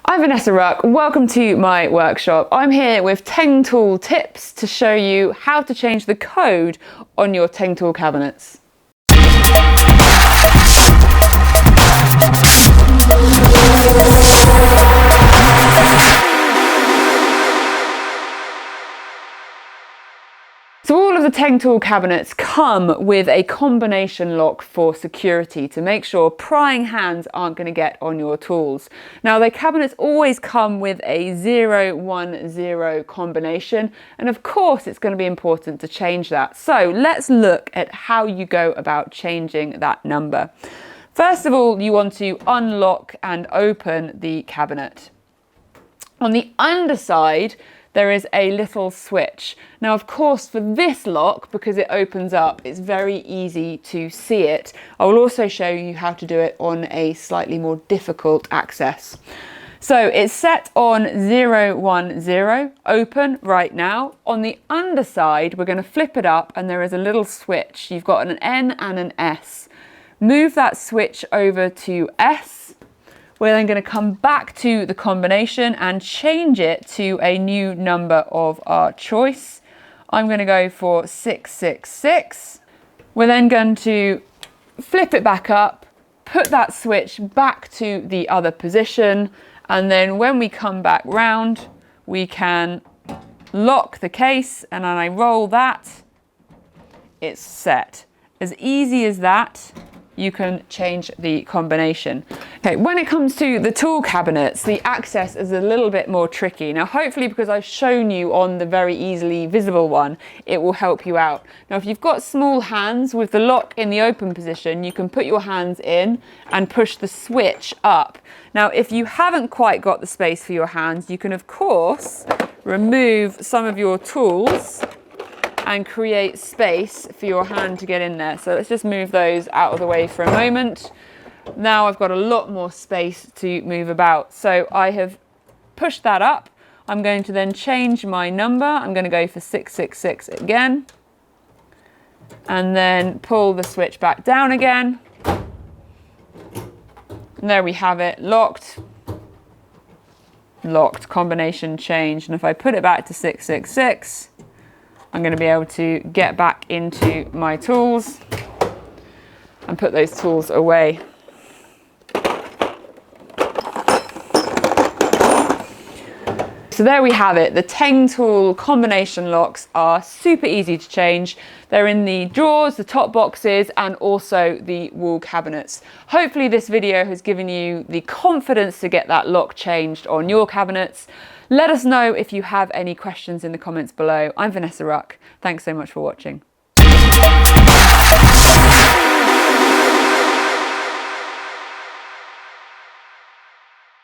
I'm Vanessa Ruck, welcome to my workshop. I'm here with TengTools tips to show you how to change the code on your TengTools cabinets. So all of the TengTools cabinets come with a combination lock for security to make sure prying hands aren't going to get on your tools. Now the cabinets always come with a 010 combination, and of course it's going to be important to change that. So let's look at how you go about changing that number. First of all, you want to unlock and open the cabinet. On the underside, there is a little switch. Now, of course, for this lock, because it opens up, it's very easy to see it. I will also show you how to do it on a slightly more difficult access. So it's set on 010, open right now. On the underside, we're going to flip it up and there is a little switch. You've got an N and an S. Move that switch over to S. We're then going to come back to the combination and change it to a new number of our choice. I'm going to go for 666. We're then going to flip it back up, put that switch back to the other position, and then when we come back round, we can lock the case, and then I roll that, it's set. As easy as that. You can change the combination. Okay, when it comes to the tool cabinets, the access is a little bit more tricky. Now, hopefully because I've shown you on the very easily visible one, it will help you out. Now, if you've got small hands with the lock in the open position, you can put your hands in and push the switch up. Now, if you haven't quite got the space for your hands, you can of course remove some of your tools and create space for your hand to get in there. So let's just move those out of the way for a moment. Now I've got a lot more space to move about. So I have pushed that up. I'm going to then change my number. I'm going to go for 666 again. And then pull the switch back down again. And there we have it, locked, locked, combination changed. And if I put it back to 666, I'm going to be able to get back into my tools and put those tools away. So there we have it. The TengTools combination locks are super easy to change. They're in the drawers, the top boxes, and also the wall cabinets. Hopefully this video has given you the confidence to get that lock changed on your cabinets. Let us know if you have any questions in the comments below. I'm Vanessa Ruck. Thanks so much for watching.